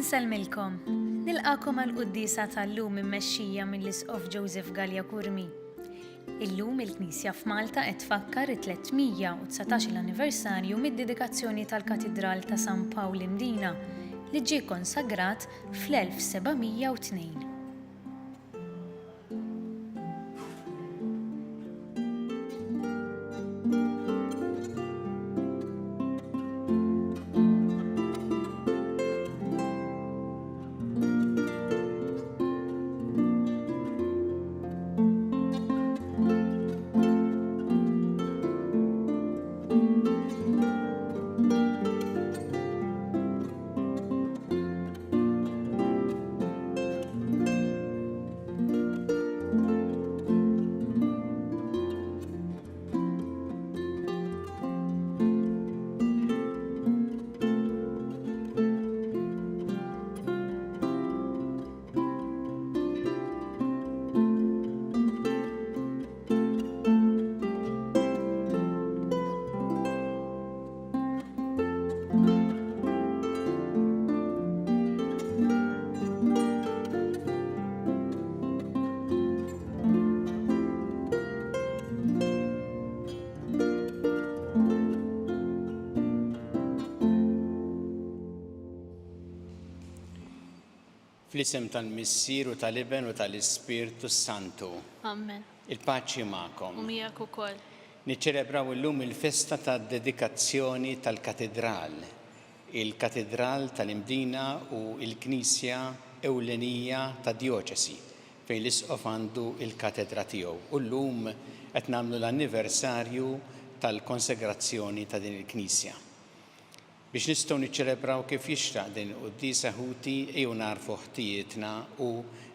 Inselmilkom, nilqakom għal-quddisa tal-lum immexxija mill-Isqof Joseph Gallia Kurmi. Illum il-Knisja f'Malta qed tfakkar it-319 anniversarju mid-dedikazzjoni tal-Katedral ta' San Pawl Mdina li ġie konsagrat fl-1702. Fl-isem tal-Missier u tal-Iben u tal-Ispirtu Santu. Amen. Il-paċi magħkom. U miegħek ukoll. Niċċelebraw illum il-festa tad-dedikazzjoni tal-Katedral. Il-Katedral tal-Mdina u l-Knisja Ewlenija tad-Djoċesi fejn l-Isqof għandu il-katedra tiegħu. U llum qed nagħmlu l-anniversarju tal-konsegrazzjoni ta' din il-Knisja. Biex nistgħu niċċelebraw kif jixtaq din il-quddisa ħuti ejjew narfu ħtijietna u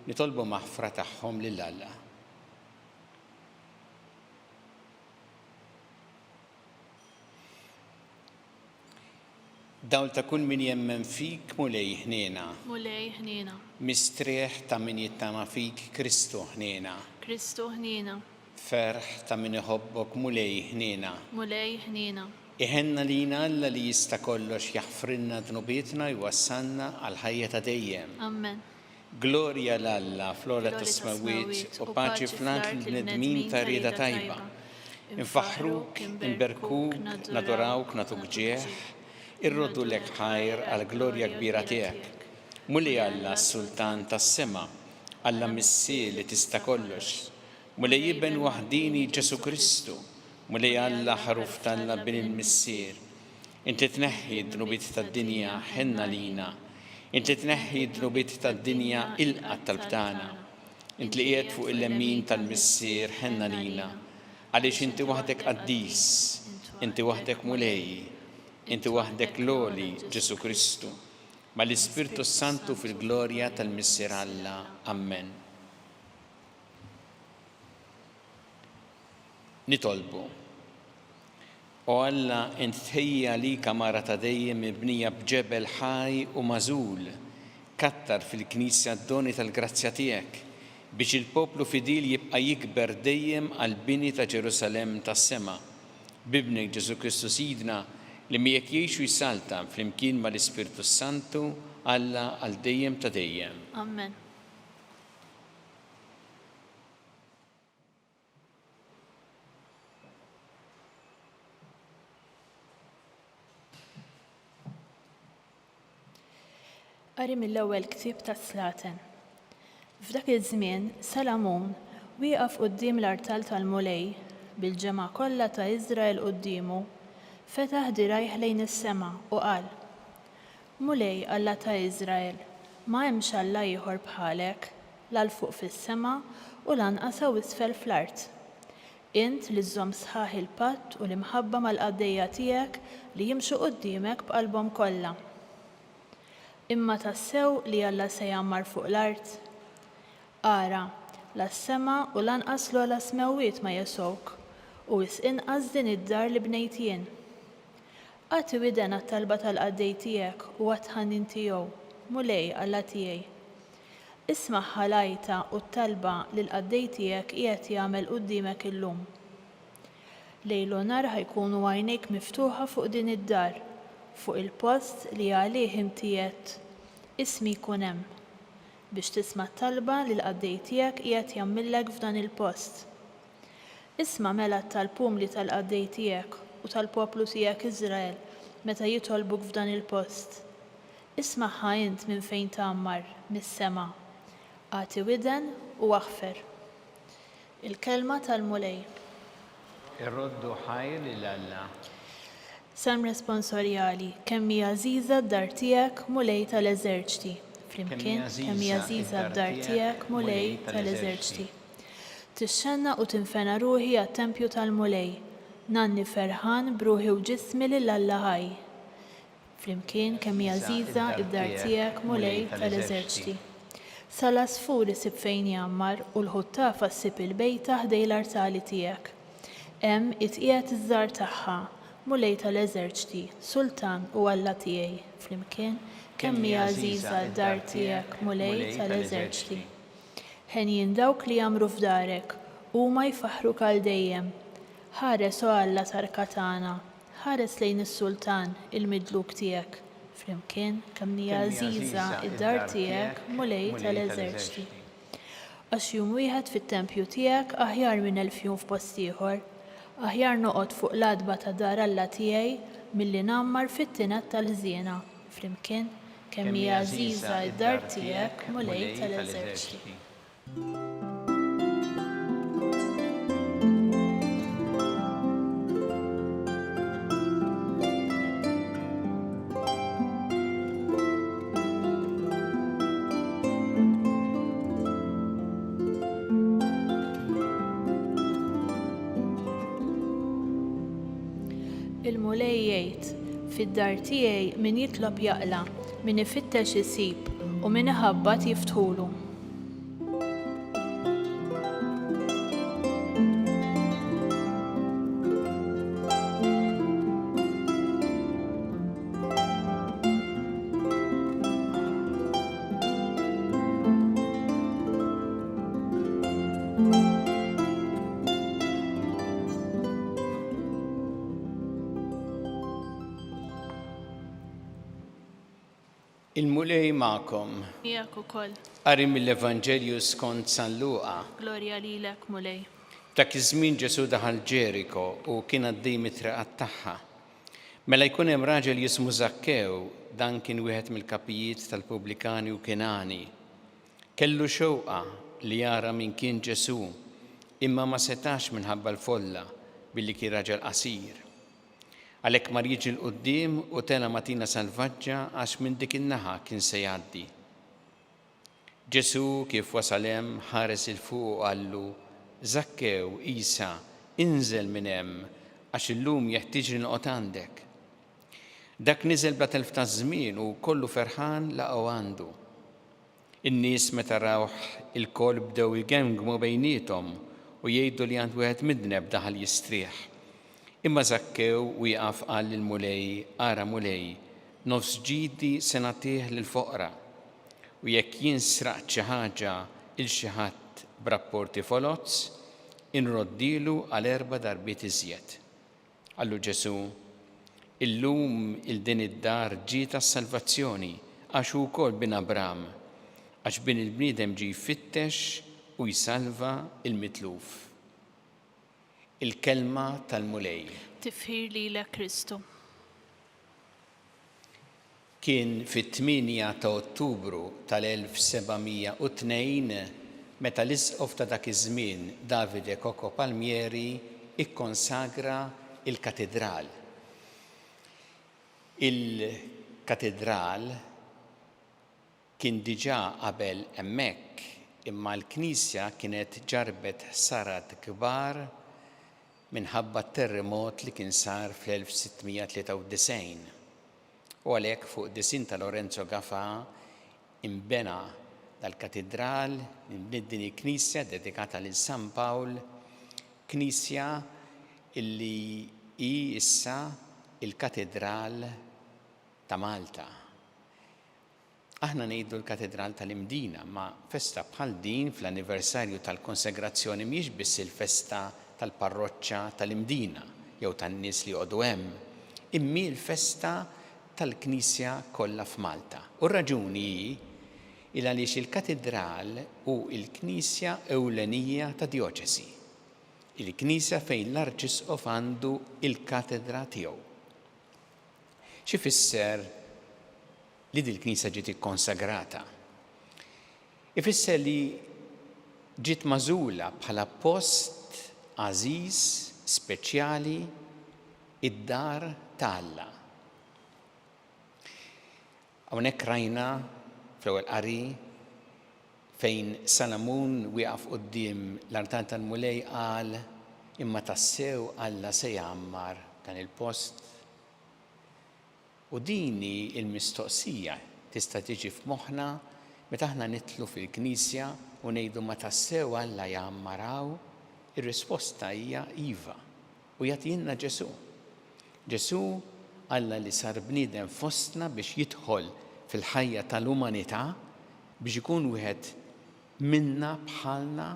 nitolbu maħfra tagħhom lil Alla. Dawl ta' kull min jemmen fik mulej ħniena. Mulej ħniena. Mistrieħ ta' min jittama fik Kristu ħniena. Kristu ħniena. Ferħ ta' min iħobbok mulej ħniena. Mulej ħniena. Iħenna lina Alla li jista' kollox jaħfrinna dnubietna jwassalna għal ħajja ta' dejjem. Amen. Glorja l-Alla fl-ola tas-smawiet u paċi fl-ant l-nedmin ta' rieda tajba. Infaħruk, inberkuk, nadorawk, natuk ġieħ, irroddu lek ħajr għal glorja kbira tiegħek. Muli Alla s-Sultan tas-sema, Alla Missi li tista' kollox. Muli jibben waħdini Ġesu Kristu. Mulej Alla ħaruf talla bin il-Missier. Inti tneħħi d-dnubiet tad-dinja ħenna lina. Inti tneħħi d-dnubiet tad-dinja ilqa tal-btana. Inti li qiegħed fuq il-lemmin tal-Missier ħenna lina. Għaliex inti waħdek qaddis, inti waħdek mulej, inti waħdek loli Ġesu Kristu. Ma l-Ispirtu Santu fil-glorja tal-Missier Alla. Amen. Nitolbu. O Alla int tħejja li kamara ta' dejjem mibnija b'ġebel ħaj u mażul, kattar fil-Knisja d-doni tal-grazzja tiegħek biex il-poplu fidil jibqa' jikber dejjem għal bini ta' Ġerusalem tas-sema. Bibnek Ġesu Kristu Sidna li miegħek jgħixu jsalta flimkien mal-Ispirtu Santu Alla għal dejjem ta' dejjem. Amen. Qari mill-ewwel ktieb tas-Slaten. F'dak iż-żmien Salamun wieqaf quddiem l-artal tal-mulej bil-ġemgħa kollha ta' Iżrael qudiemu, fetaħ dirajh lejn is-sema u qal: Mulej Alla ta' Iżrael, ma hemmx Alla ieħor bħalek, lal fuq fis-sema u lanqas hawn isfel fl-art. Int li żżomm sħaħ il-patt u l-imħabba mal-qaddejja tiegħek li jimxu quddiemek b'qalbhom kollha. Imma tassew li Alla se jammar fuq l-art. Ara, las-sema u lanqas l-ogħla smewwiet ma jesowk u wis inqas din id-dar li bnejt jien. Għati widen għat-talba tal-qaddej tiegħek u għat-ħannin tiegħu, mulej Alla tiegħi. Isma' ħalajta u t-talba li l-qaddej tiegħek qiegħed jagħmel quddiemek illum. Lejl u nar ħajkunu għajnejk miftuħa fuq din id-dar, fuq il-post li għalih imtiet. ismi jkun hemm biex tisma' t-talba li l-qaddej tiegħek qiegħed jagħmillek f'dan il-post. Isma' mela t-talbhom li tal-qaddej tiegħek u tal-poplu tiegħek Iżrael meta jitolbuk f'dan il-post. Isma'ha int minn fejn tagħmmar mis-sema. Agħti widen u aħfer. Il-kelma tal-mulej. Irroddu ħajr lil Alla. Salm responsorjali, kemm hija għażiża d-dar tiegħek mulej tal-eżerċti. Flimkien, kemm hija għażiża d-dar tiegħek mulej tal-eżerċti. Tixxenna u tinfena ruħi għat-tempju tal-mulej. Nanni ferħan bruħi u ġismi lil Alla ħaj. Flimkien, kemm hija għażiża d-dar tiegħek mulej tal-eżerċti. Sal-asfur isib fejn jammar u l-ħuttafa ssib il-bejta ħdej l-artali tiegħek. Hemm itqiegħed iż-żar tagħha, mulej tal-eżerċti, sultan u Alla tiegħi. Flimkien, kemm hija għażiża d-dar tiegħek mulej tal-eżerċti. Ħenjin dawk li jamru f'darek, huma jfaħruk għal dejjem. Ħares o Alla tarkatana, ħares lejn is-sultan il-midluk tiegħek. Flimkien, kemm hija għażiża d-dar tiegħek mulej tal-eżerċti. Għax jum wieħed fit-tempju tiegħek aħjar minn 1000 jum f'post ieħor. Aħjar noqgħod fuq l-adba ta' dar Alla tiegħi milli nammar fit-tinat tal-ħżiena. Flimkien, kemm hija għażiża d-dar tiegħek mulej tal-eżerċti. Il-mulej jgħid, fid-dar tiegħi min jitlob jaqla, min ifittex isib u min iħabbat jiftħulu. Il-mulej ma'kom. Miegħek ukoll. Qari mill-Evanġelju skont San Luqa. Glorja lilek mulej. Dak iż-żmien Ġesu daħal Ġeriko u kien għaddej mit-triqat tagħha. Mela jkun hemm raġel jismu Zakkew, dan kien wieħed mill-kapijiet tal-Pubblikani u Kinani. Kellu xewqa li jara min kien Ġesu, imma ma setax minħabba l-folla billi kien raġel qasir. Għalhekk mar jiġi l-qudiem u tela matina salvaġġa għax minn dik in-naħa kien se jgħaddi. Ġesu kif wasal hemm ħares il fuq u qallu: Zakkew, Isa, inżel minn hemm għax illum jeħtieġ noqgħod għandek. Dak niżel bla telf ta' żmien u kollu ferħan laqgħu għandu. In-nies meta rawh il-koll bdew jgemmgmu bejniethom u jgħidu li għand wieħed midneb daħal jistrieħ. Imma Zakkew wieqaf qal lill-mulej: ara mulej, nofs ġidi se nagħtih lill-foqra u jekk jien sraqt xi ħaġa il xi ħadd b'rapporti folozz, inroddilu għal 4 darbiet iżjed. Qallu Ġesu: illum il-din id-dar ġiet għas-salvazzjoni għax hu wkoll bin Abraham, għax bin il-bniedem ġie jfittex u jsalva il-mitluf. Il-kelma tal-mulej. Tifħir lilek Kristu. Kien fit-8 ta' Ottubru tal-1702 meta l-isqof ta' dak iż-żmien Davide Coco Palmieri ikkonsagra il-katedral. Il-katedral kien diġà qabel hemmhekk, imma l-Knisja kienet ġarbet ħsarat kbar minħabba t-terremot li kien sar fl-1693. U għalhekk fuq disin ta' Lorenzo Gafà imbena dal-katedral, din knisja dedikata lil San Pawl, knisja illi hi issa il-katedral ta' Malta. Aħna ngħidu l-katedral tal-Imdina, ma festa bħal din fl-anniversarju tal-konsegrazzjoni mhix biss il-festa tal-parroċċa tal-Imdina jew tan-nies li jqogħdu hemm, immi l-festa tal-Knisja kollha f'Malta. U r-raġuni il għaliex il-katedral u il-Knisja ewlenija ta' dioċesi. Il-Knisja fejn l-Arċisqof għandu il-katedra tiegħu. Xi fisser li din il-Knisja ġiet ikkonsagrata? Ifisser li ġiet magħżula bħala post għażiż speċjali id-dar ta' Alla. Hawnhekk rajna fl-ewwel qari fejn Salamun wieqaf quddiem l-altar tal-Mulej qal imma tassew Alla se jgħammar dan il-post. U dini il-mistoqsija tista' tiġi f'moħħna meta aħna nitlu fil-Knisja u ngħidu ma tassew Alla jgħammaraw, ir-risposta hija iva. U jagħtina Ġesu. Ġesu Alla li sar bniedem fostna biex jidħol fil-ħajja tal-umanità biex ikun wieħed minna bħalna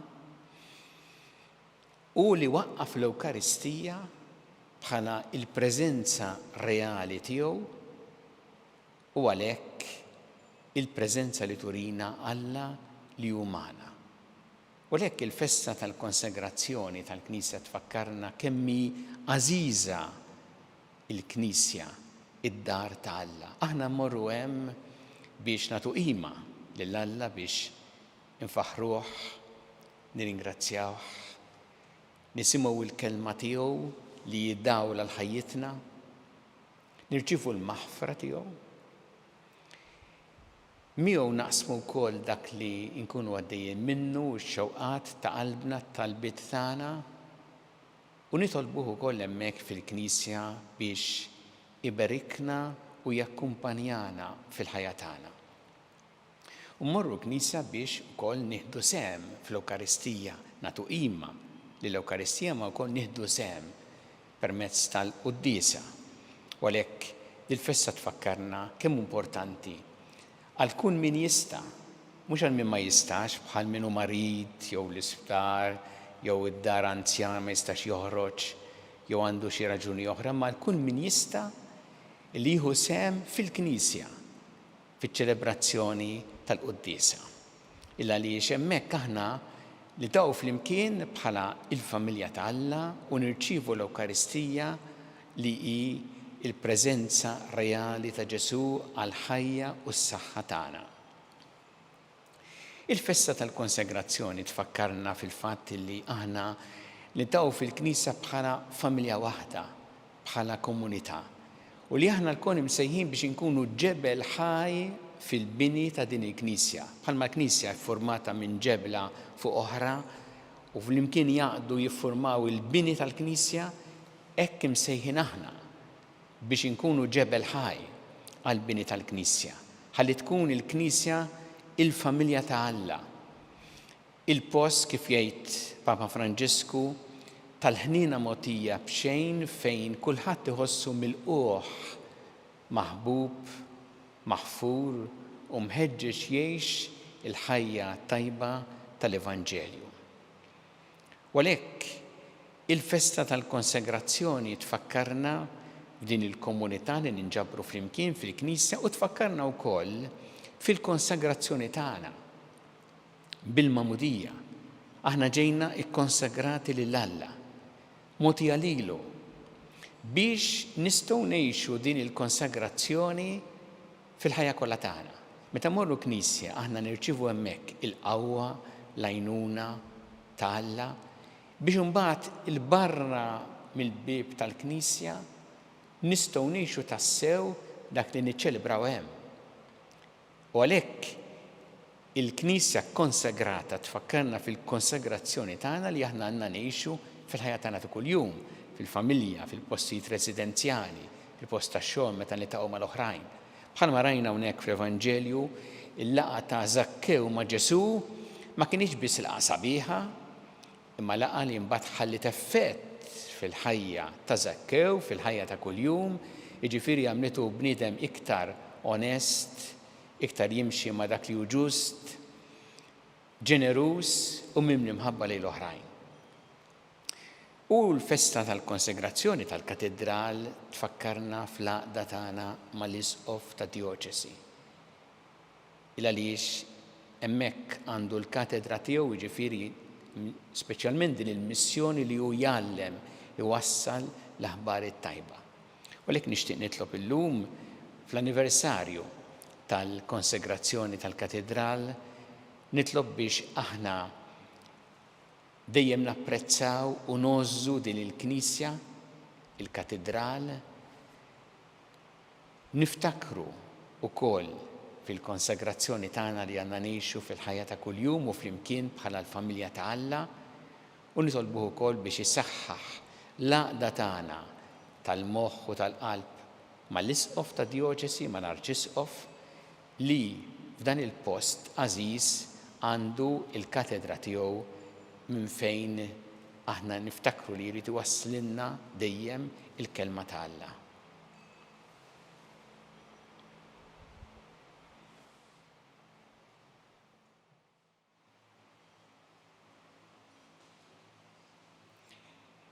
u li waqqaf l-Ewkaristija bħala il-preżenza reali tiegħu u għalhekk il-preżenza li turina Alla li umana. U għalhekk il-festa tal-konsegrazzjoni tal-Knisja tfakkarna kemm hi għażiża il-Knisja, id-dar ta' Alla. Aħna mmorru hemm biex nagħtu qima lil Alla biex infaħruh, nirringrazzjawh, nisimgħu l-kelma tiegħu li jiddawla l-ħajjitna, nirċievu l-maħfra tiegħu. Miegħu naqsmu wkoll dak li nkunu għaddejjin minnu x-xewqat ta' qalbna tal-bit tagħna u nitolbuh ukoll hemmhekk fil-Knisja biex iberikna u jakkumpanjana fil-ħajja tagħna. U mmorru Knisja biex ukoll nieħdu sehem fl-Ewkaristija, nagħtu qima li l-Ewkaristija ma wkoll nieħdu sehem permezz tal-Qudiesa. U għalhekk il-festa tfakkarna kemm importanti għal kun min jista', mhux għal min ma jistax bħal min hu marid jew l-isptar jew id-dar anzjan ma jistax joħroġ jew għandu xi raġuni oħra, ma għal kun min jista' li jieħu sehem fil-Knisja fiċ-ċelebrazzjoni tal-Qudiesa. Illa li hemmhekk aħna li taw flimkien bħala il-familja ta' Alla u nirċievu l-Ewkaristija li hi il-preżenza reali ta' Ġesu għal-ħajja u s-saħħa tagħna. Il-festa tal-konsegrazzjoni tfakkarna fil-fatt li aħna li taw fil-Knisja bħala familja waħda, bħala komunità. U li aħna l-kon imsejħin biex inkunu ġebel ħaj fil-bini ta' din il-Knisja. Bħalma l-Knisja formata minn ġebla fuq oħra u fl-imkien jaqdu jiffurmaw il-bini tal-Knisja, hekk imsejħin aħna biex inkunu ġebel ħaj għal-bini tal-Knisja. Ħalli tkun il-Knisja il-familja ta' Alla. Il-post kif jgħid Papa Franġisku tal-ħnina mogħtija b'xejn fejn kulħadd iħossu milquh maħbub, maħfur u mħeġġeġ jgħix il-ħajja tajba tal-Evanġelju. U għalhekk il-festa tal-konsegrazzjoni tfakkarna f'din il-komunità li ninġabru flimkien fil-Knisja u tfakkarna wkoll fil-konsegrazzjoni tagħna bil-mamudija. Aħna ġejna ikkonsagrati lil Alla, mogħtija lilu biex nistgħu ngħixu din il-konsagrazzjoni fil-ħajja kollha tagħna. Meta mmorru Knisja aħna nirċievu hemmhekk il-qawwa, l-għajnuna ta' Alla biex imbagħad il-barra mill-bieb tal-Knisja nistgħu ngħixu tassew dak li niċċelebraw hemm. U għalhekk il-Knisja konsagrata tfakkarna fil-konsagrazzjoni tagħna li aħna għandna ngħixu fil-ħajja tagħna ta' kuljum, fil-familja, fil-postijiet residenzjali, fil-post tax-xogħol meta niltaqgħu mal-oħrajn. Bħalma rajna hawnhekk fl-Evanġelju il-laqgħa ta' Zakkew ma' Ġesu ma kienx biss laqgħa sabiħa, imma laqgħa li mbagħad ħallit effett fil-ħajja ta' Zakkew, fil-ħajja ta' kuljum, jiġifieri għamlitu bniedem iktar onest, iktar jimxi ma' dak li hu ġust, ġenerus u mimli mħabba lejn l-oħrajn. U l-festa tal-konsegrazzjoni tal-katedral tfakkarna fl-għaqda tagħna mal-isqof ta' dioċesi. Il-għaliex hemmhekk għandu l-katedra tiegħu, jiġifieri speċjalment din il-missjoni li hu jgħallem iwassal l-aħbar it-tajba. U għalhekk nixtieq nitlob illum fl-anniversarju tal-konsegrazzjoni tal-katedral nitlob biex aħna dejjem napprezzaw u nożżu din il-Knisja, il-Katedral, niftakru wkoll fil-konsegrazzjoni tagħna li għandna ngħixu fil-ħajja ta' kuljum u flimkien bħala l-familja ta' Alla u nitolbuh ukoll biex isaħħaħ l-għaqda tagħna tal-moħħ u tal-qalb mal-isqof ta' dioċesi mal-arċisqof li f'dan il-post għażiż għandu il-katedra tiegħu minn fejn aħna niftakru li jrid iwasslinna dejjem il-kelma ta' Alla.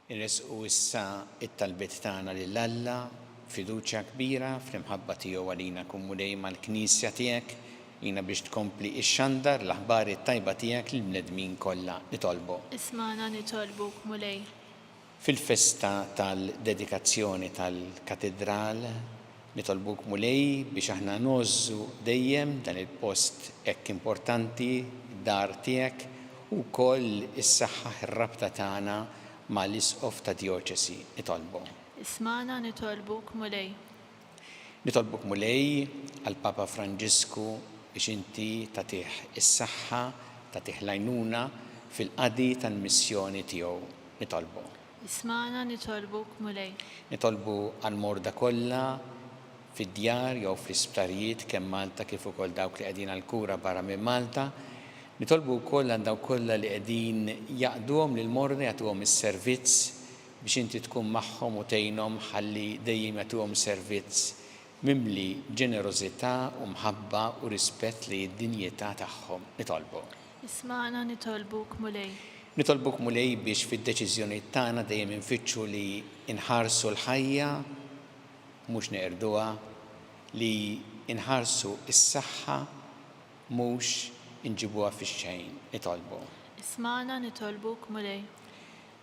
Irresqu issa it-talbiet tagħna lil Alla, fiduċja kbira fl-imħabba tiegħu għalina kummulej mal-Knisja tiegħek, jina biex tkompli ix-xandar l-aħbar it-tajba tiegħek lill-bnedmin kollha nitolbu. Ismana nitolbuk mulej. Fil-festa tal-dedikazzjoni tal-katedral nitolbuk mulej biex aħna nożżu dejjem dan il-post hekk importanti dar tiegħek u wkoll issaħħaħ ir-rabta tagħna mal-isqof ta' dioċesi nitolbu. Ismana nitolbuk mulej. Nitolbuk mulej għal-Papa Franġisku biex inti tagħtih is-saħħa, tagħtih l-għajnuna fil-qadi tal-missjoni tiegħu nitolbu. Ismana nitolbuk mulej. Nitolbu għal-morda kollha fid-djar jew fl-isptarijiet kemm Malta kif ukoll dawk li qegħdin għall-kura barra minn Malta. Nitolbu wkoll għal dawk kollha li qegħdin jaqduhom lil morda jagħtuhom is-servizz biex inti tkun magħhom u tgħinhom ħalli dejjem jagħtuhom servizz mimli ġenerożità u mħabba u rispett li d-dinjità tagħhom nitolbu. Ismana nitolbuk mulej. Nitolbuk mulej biex fid-deċiżjonijiet tagħna dejjem infittxu li inħarsu l-ħajja mhux neqirduha, li inħarsu s-saħħa mhux inġibuha fix-xejn nitolbu. Ismana nitolbuk mulej.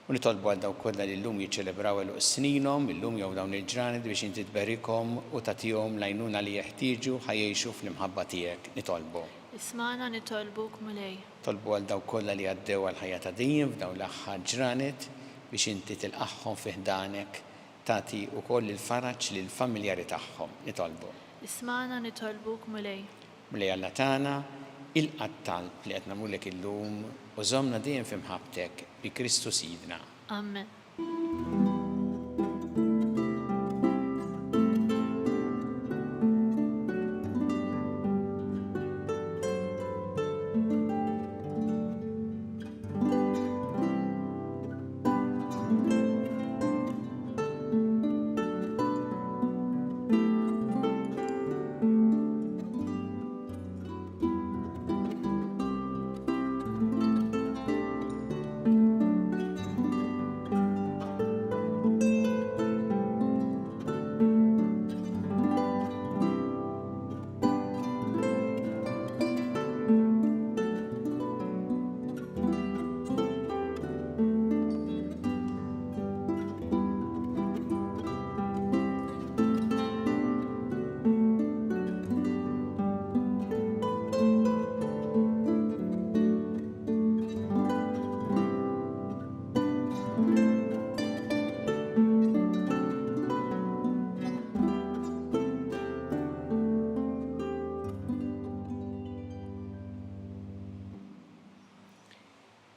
U nitolbu għal dawk kollha li llum jiċċelebraw il-sninhom, illum jew dawn il-ġranet biex inti tberikhom u tagħtihom l-għajnuna li jeħtieġu ħajjgħixu fl-imħabba tiegħek nitolbu. Ismana nitolbuk mulej. Tolbu għal dawk kollha li għaddew għal ħajja ta' dejjem f'dawn l-aħħar ġranet biex inti tilqaħħom fi ħdanek tagħti wkoll il-faraġġ lil familjari tagħhom nitolbu. Ismana nitolbuk mulej. Mulej Alla tagħna il-qattalb li qed nagħmlulek illum u żommna dejjem fi mħabbtek bi Kristu Sidna. Amen.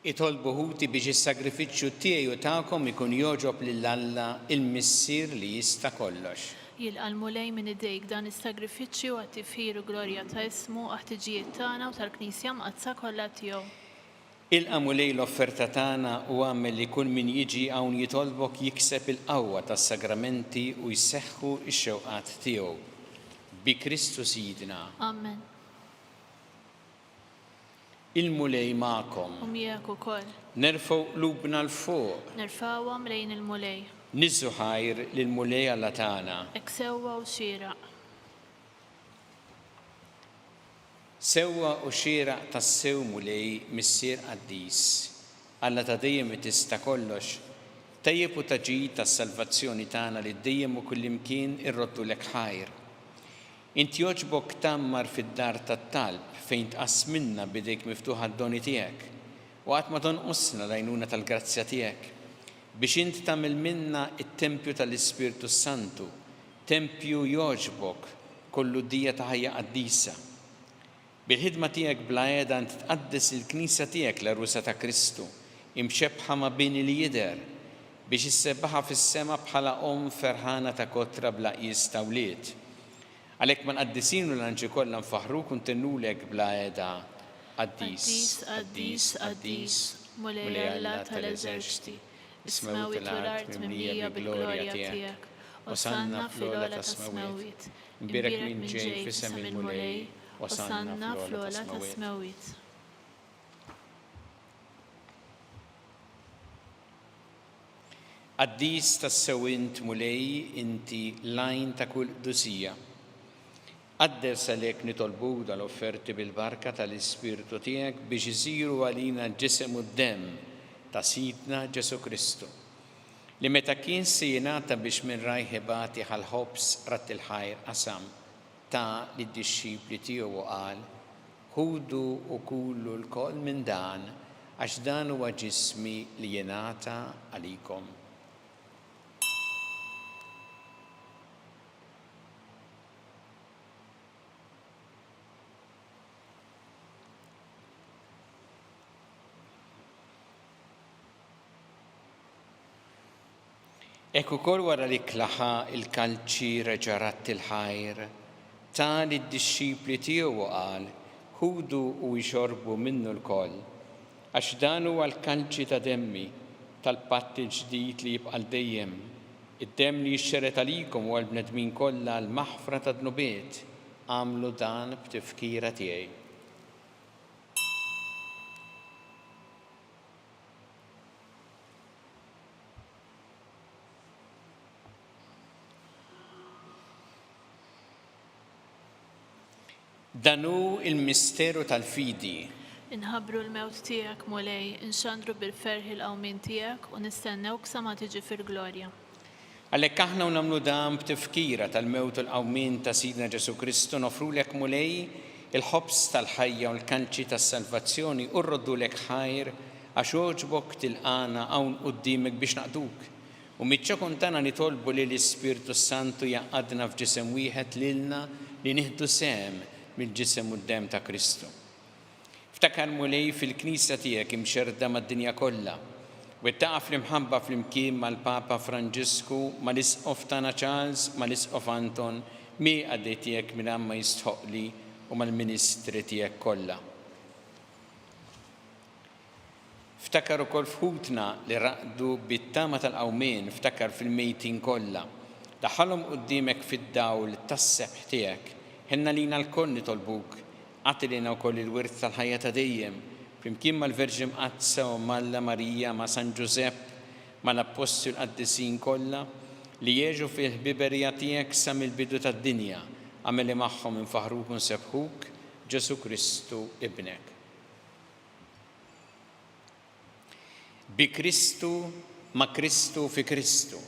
Itolbu ħuti biex is-sagrifiċċju tiegħi u tagħkom ikun joġob lil Alla il-missier li jista' kollox. Jilqal mulej minn idejk dan is-sagrifiċċju għat tifħir u glorja ta' ismu ħtiġijiet tagħna u tal-Knisja mqazza kollha tiegħu. Ilqa' mulej l-offerta tagħna u għamel li kull min jiġi hawn jitolbok jikseb il-qawwa tas-sagramenti u jseħħu x-xewqat tiegħu. Bi Kristu Sidna. Amen. Il-mulej ma'kom. Miegħek ukoll. Nerfgħu qlubna l-fuq. Nerfawhom lejn il-mulej. Niżżu ħajr lill-mulej Alla tagħna. Hekk sewwa u xieraq. Sewwa u xieraq tas-sew mulej missier qaddis. Alla ta' dejjem tista' kollox. Tajjeb u taġid tas-salvazzjoni tagħna li dejjem u kullimkien irroddulek ħajr. Inti jogħġbok tammar fid-dar tat-talb fejn tqassminna bidejk miftuħa d-doni tiegħek u qatt ma tonqosna l-għajnuna tal-grazzja tiegħek biex inti tagħmel minna t-tempju tal-Ispirtu Santu, tempju jogħġbok kollu dija ta' ħajja qaddisa. Bil-ħidma tiegħek bla għeda inti tqaddes il-Knisja tiegħek l-Arrusa ta' Kristu, imxebħa ma' bini li jidher biex issebbaħa fis-sema bħala ferħana ta' kotra bla qis ta' wlied. Għalhekk ma nqaddisinu l-anġi kollha nfaħruk u ntennulek bla għeda qaddis, qaddis, qaddis, mulej Alla tal-eżerċiti, ismawit l-art mimlija bil-glorja tiegħek, osanna fl-ogħla ta' smawit, imbierek min ġej f'isem il-mulej, osanna fl-ogħla ta' smawit. Qaddis tas-sewint mulej inti lajn ta' kull qdusija. Qadder salek nitolbu dal-offerti bil-barka tal-Ispirtu tiegħek biex isiru għalina ġisem u d-demm ta' Sidna Ġesu Kristu. Li meta kien se jingħata biex minn rajħibati ħal-ħobs rat il-ħajr qasam ta' lid-dixxipli tiegħu qal: ħudu u kullu l-koll minn dan għax dan huwa ġismi li jingħata għalikom. Ekk ukoll wara li klaħa il-kalċi reġarat il-ħajr, ta' lid-dixxipli tiegħu qal: ħudu u jxorbu minnu l-koll, għax dan huwa l-kalċi ta' demmi tal-patt il-ġdid li jibqa' dejjem, id-demm li jixxeret għalikom u għall-bnedmin kollha l-maħfra ta' dnubiet, għamlu dan b'tifkira tiegħi. Danu il-misteru tal-fidi. Inħabbru l-mewt tiegħek mulej, inxandru bil-ferħ il-qawmin tiegħek u nistennewk sa ma tiġi fil-glorja. Għalhekk aħna nagħmlu dan b'tifkira tal-mewt u l-qawmin ta' Sidna Ġesu Kristu nofrulek mulej il-ħobs tal-ħajja u l-kanċi tas-salvazzjoni u rroddulek ħajr għax jogħġbok tilqana hawn quddiemek biex naqduk. U miċ-ċokun tagħna nitolbu li l-Ispirtu Santu jaqgħadna f'ġisem wieħed lilna li nieħdu sehem mill-ġisem u d-demm ta' Kristu. Ftakar mulej fil-Knisja tiegħek imxerda mad-dinja kollha u ttaqaf fl-imħabba flimkien mal-Papa Franġisku, mal-Isqof tagħna Charles, mal-Isqof Anton, miegħa tiegħek minn ma jistħoqli u mal-Ministri tiegħek kollha. Ftakar ukoll fħutna li raqdu bit-tama tal-qawmien, ftakar fil-mejtin kollha. Daħħalhom quddiemek fid-dawl tas-sebħ tiegħek. Ħenna lina l-koll nitolbuk, għatilina wkoll il-wirt tal-ħajja ta' dejjem, flimkien mal-Verġi Mqazza u Malla Marija ma' San Giusepp, mal-Apostol qaddisin kollha li jeġu fil-ħbiberija tiegħek sa mill-bidu tad-dinja, għameli magħhom infaħruk u nsebħuk Ġesu Kristu ibnek. Bi Kristu ma' Kristu fi Kristu.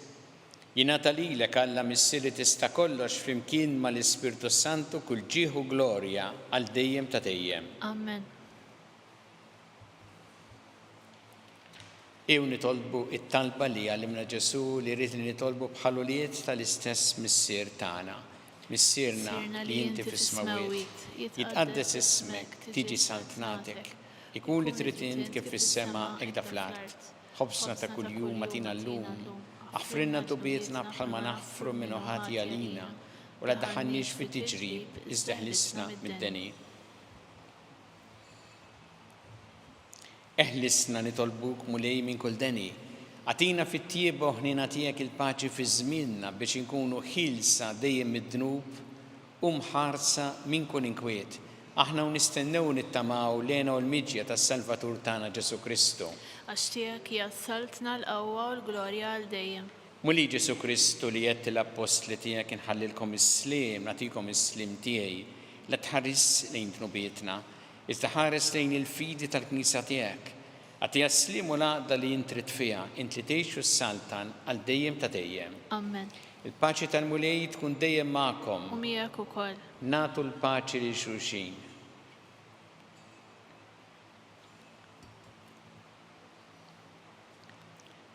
Jingħata lilek Alla missieri tista' kollox flimkien mal-Ispirtu Santu kull ġieħu glorja għal dejjem ta' dejjem. Amen. Ew nitolbu it-talba li għallimna Ġesu li rrid li nitolbu bħaluliet tal-istess missier tagħna. Missierna li inti fis-smawiet, jitqaddes ismek, tiġi saltnatek, ikun li trid int kif fis-sema hekk fl-art. Ħobsna ta' kuljum atina llum. Aħfrinna dubietna bħalma naħfru minn ħati għalina u la daħannix fit-tiġrib iżda ħlisna mid-deni. Eħlisna nitolbuk mulej minn kull deni. Għatina fit-tiebu ħnina tiegħek il-paċi fi żmienna biex inkunu ħilsa dejjem mid-dnub u mħarsa minn kull inkwiet Aħna nistennew nittamaw lejna u l-miġja tas-Salvatur tagħna Ġesu Kristu. Għax tiegħek hija saltna l-qawwa u l-glorja għal dejjem. Muli Ġesu Kristu li qed l-apostli tiegħek inħallilkom is-sliem, nagħtikom is-sliem tiegħi, la tħares lejn tnubietna, iżda ħares lejn il-fidi tal-Knisja tiegħek. Għatija s-sliem u l-għaqda li jintrid fiha, int li tgħixu s-saltan għal dejjem ta' dejjem. Amen. Il-paċi tal-mulej tkun dejjem magħkom. U miegħek ukoll. Nagħtu l-paċi lil xulxin.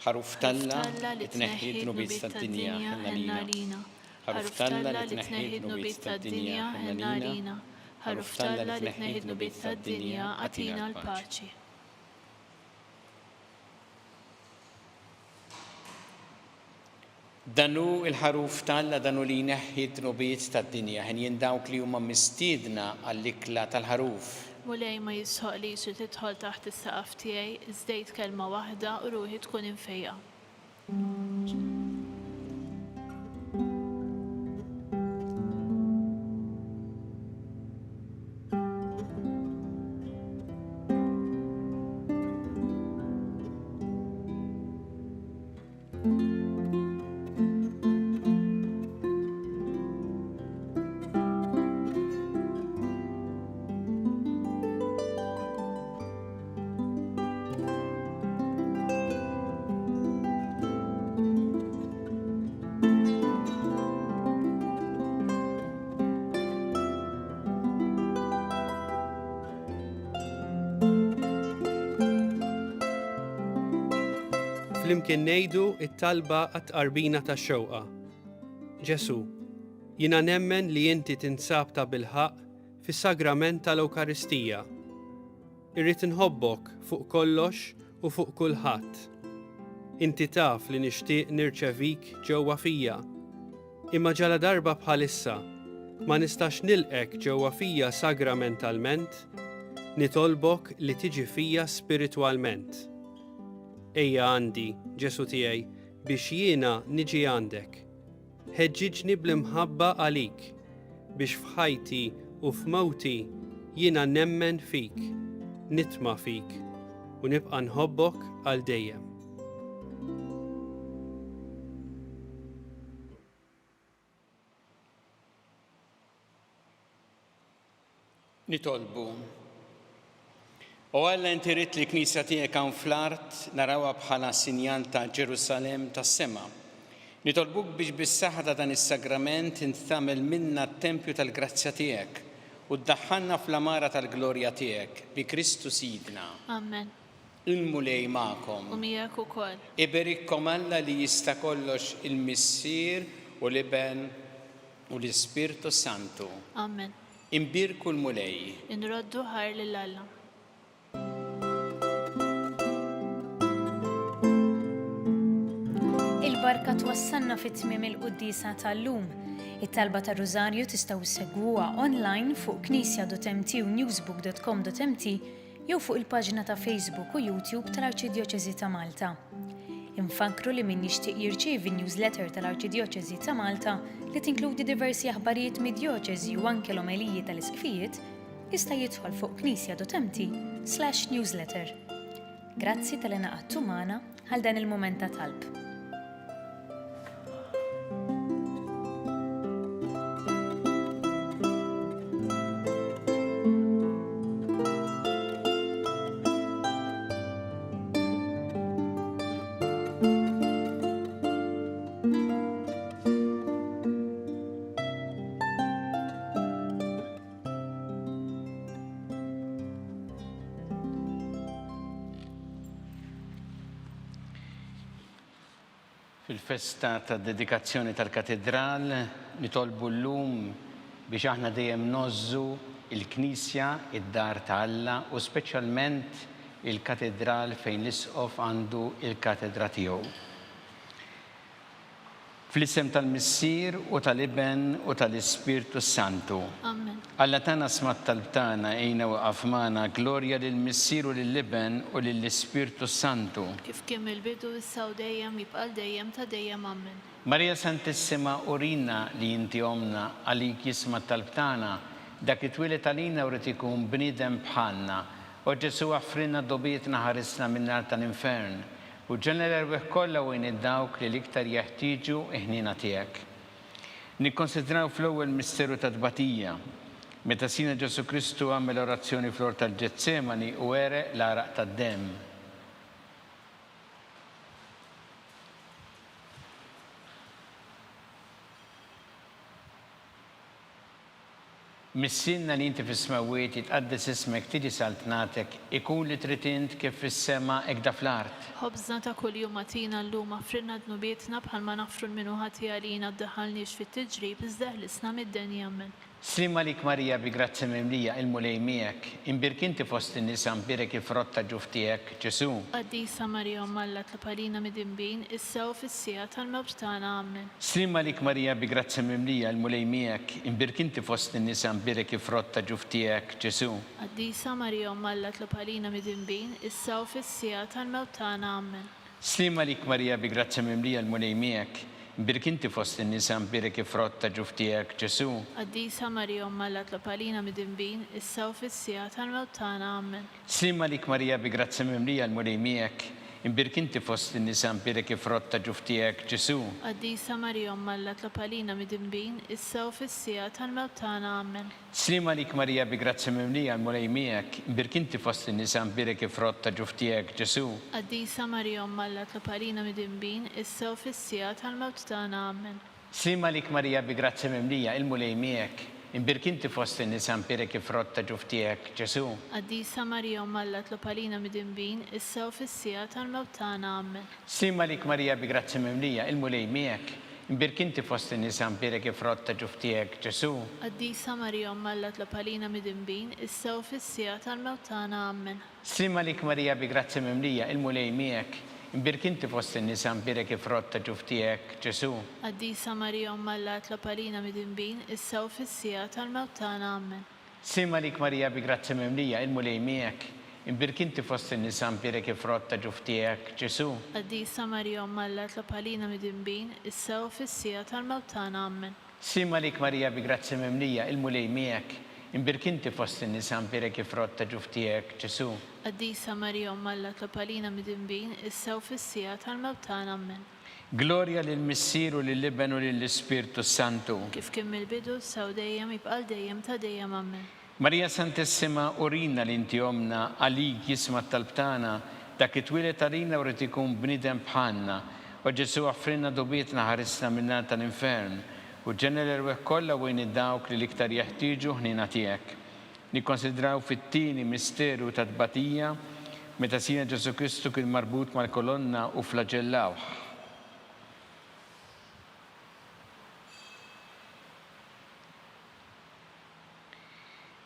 ħaruf talla li tneħħi d-nubiet tad-dinja ħenna lina. Ħaruf talla li tneħħi d-nubiet tad-dinja ħenna lina. Ħaruf talla li tneħħi d-nubiet tad-dinja għatina l-paċi. Danu il-ħaruf talla danu li jneħħi d-nubiet tad-dinja ħen jindawk li huma mistiedna għall-ikla tal-ħaruf. Mulej ma jisħoq li jisir tidħol taħt is-saqaf tiegħi, iżdejt kelma waħda u ruħi tkun infejqa. Flimkien ngħidu it-talba għat-qarbina tax-xewqa. Ġesu, jiena nemmen li inti tinsab ta' bilħaq fis-sagrament tal-Ewkaristija. Irrid inħobbok fuq kollox u fuq kulħadd. Inti taf li nixtieq nirċevik ġewwa fija. Imma ġala darba bħalissa ma nistax nilqek ġewwa fija sagramentalment, nitolbok li tiġi fija spiritwalment. Ejja għandi, Ġesu tiegħi, biex jiena niġi għandek. Ħeġġiġni bl-imħabba għalik, biex f'ħajti u f'mawti jiena nemmen fik, nitma' fik u nibqa' nħobbok għal dejjem. Nitolbu. U Alla inti rid li knisja tiegħek hawn fl-art narawha bħala sinjal ta' Ġerusalemm tas-sema. Nitolbuk biex bis-saħħa ta' dan is-sagrament int tagħmel minna t-tempju tal-grazzja tiegħek u ddaħħalna fl-amara tal-glorja tiegħek bi Kristu Sidna. Amen. Il-mulej magħkom. U miegħek ukoll. Iberikkom Alla li jista' kollox il-Missier u l-Iben u l-Ispirtu Santu. Amen. Imbirku l-mulej. Inroddu ħar lil Alla. Il-barka twassalna fit-tmiem il-quddisa tal-lum. It-talba tar-Rużarju tistgħu ssegwuha online fuq knisja.mt u newsbook.com.mt jew fuq il-paġna ta' Facebook u YouTube tal-Arċidjoċeżi ta' Malta. Infakru li min jixtieq jirċievi newsletter tal-Arċidjoċeżi ta' Malta li tinkludi diversi aħbarijiet mid-djoċeżi u anke l-omeliji tal-isqfijiet jista' jidħol fuq knisja.mt/newsletter. Grazzi tal-inaqadtu magħna għal dan il-mument ta' talb. Fil-festa ta' dedikazzjoni tal-katedral nitolbu llum biex aħna dejjem nozzu il-Knisja, id-dar ta' Alla u speċjalment il-katedral fejn l-Isqof għandu il-katedra tiegħu. Fl-isem tal-Missier u tal-Iben u tal-Ispirtu Santu. Amen. Alla tana smat tal-tana ejna waqaf magħna glorja lill-Missier u lill-Iben u lill-Ispirtu Santu. Kif kien il-bidu issa u dejjem jibqa' dejjem ta' dejjem amen. Marija Santissima urina li inti omna għalik jisma tal-tana dak it-twilet għalina u rrid ikun bniedem bħalna. U Ġesu għaffrinna dobietna ħarisna min-nar tal-infern u ġenera l-weħ kollha wejn id-dawk li l-iktar jeħtieġu ħnina tiegħek. Nikkonsidraw fl-ewwel misteru ta' tbatija meta Sina Ġesu Kristu għamel orazzjoni fl-ort tal-Ġetsemani u ereq l-araq tad-demm. Missinna li inti fis-smawiet jitqaddes ismek tiġi saltnatek ikun li trid int kif fis-sema hekk da fl-art. ħobżna ta' kuljum agħtina llum affrinna dnubietna bħalma nafru l-minuħati għalina ddaħħalniex fit-tiġrib iżda ħlisna mid-denja amen. Slim għalik Marija bi grazzi mimlija il-mulej miegħek, imbirk inti fost in-nisa mbirek il-frott ta' ġuf tiegħek, Ġesu. Qaddisa Marija Omma Alla tlapalina mid-imbin, issa u fis-sija tal-mewt tagħna amen. Slim għalik Marija bi grazzi mimlija il-mulej miegħek, imbirk inti fost in-nisa mbirek il-frott ta' ġuf tiegħek, Ġesu. Qaddisa Marija Omma Alla tlapalina mid-imbin, issa u fis-sija tal-mewt tagħna amen. Slim għalik Marija bi grazzi mimlija il-mulej miegħek, imbirk inti fost in-nisa mbirek il-frott ta' ġuf tiegħek, Ġesu. Qaddisa Marija Omma Alla tlapalina mid-imbin, issa u fis-sija tal-mewt tagħna amen. Slim għalik Marija bi grazzi mimlija il-mulej miegħek, imbirk inti fost in-nisa mbirek il-frott ta' ġuf tiegħek, Ġesu. Qaddisa Marija Omma Alla tlapalina mid-imbin, issa u fis-sija tal-mewt tagħna amen. Slim għalik Marija bi grazzi mimlija il-mulej miegħek, imbirk inti fost in-nisa mbirek il-frott ta' ġuf tiegħek, Ġesu. Qaddisa Marija Omma Alla tlapalina mid-imbin, issa u fis-sija tal-mewt tagħna amen. Slim għalik Marija bi grazzi mimlija il-mulej miegħek, imbirk inti fost in-nisa mbirek il-frott ta' ġuf tiegħek, Ġesu. Qaddisa Marija Omma Alla tlapalina mid-imbin, issa u fis-sija tal-mewt tagħna amen. Slim għalik Marija bi grazzi mimlija il-mulej miegħek, imbirk inti fost in-nisa mbirek il-frott ta' ġuf tiegħek, Ġesu. Qaddisa Marija Omma Alla tlapalina mid-imbin, issa u fis-sija tal-mewt tagħna amen. Slim għalik Marija bi grazzi mimlija il-mulej miegħek, imbirk inti fost in-nisa mbirek il-frott ta' ġuf tiegħek, Ġesu. Qaddisa Marija Omma Alla tlapalina mid-imbin, issa u fis-sija tal-mewt tagħna amen. Slim għalik Marija bi grazzi mimlija il-mulej miegħek, imbirk inti fost in-nisa mbirek il-frott ta' ġuf tiegħek, Ġesu. Qaddisa Marija Omma Alla tlapalina mid-imbin, issa u fis-sija tal-mewt tagħna amen. Slim għalik Marija bi grazzi mimlija il-mulej miegħek, imbirk inti fost in-nisa mbirek il-frott ta' ġuf tiegħek, Ġesu. Qaddisa Marija Omma Alla tlapalina mid-imbin, issa u fis-sija tal-mewt tagħna amen. Glorja lill-Missieru lill-Iben u lill-Ispirtu Santu. Kif kien mill-bidu issa u dejjem jibqal dejjem ta' dejjem amen. Marija Santissima urina li inti omna għalik jisma talbtana dak it-twilet għalina u rrid ikun bniedem bħalna u Ġesu għaffrinna dobietna ħarisna min-nar tal-infern u ġenera l-weħ kollha wejn id-dawk li l-iktar jeħtieġu ħnina tiegħek. Nikkonsidraw fit-tieni misteru ta' tbatija meta Sina Ġesu Kristu kien marbut mal-kolonna u flagellawh.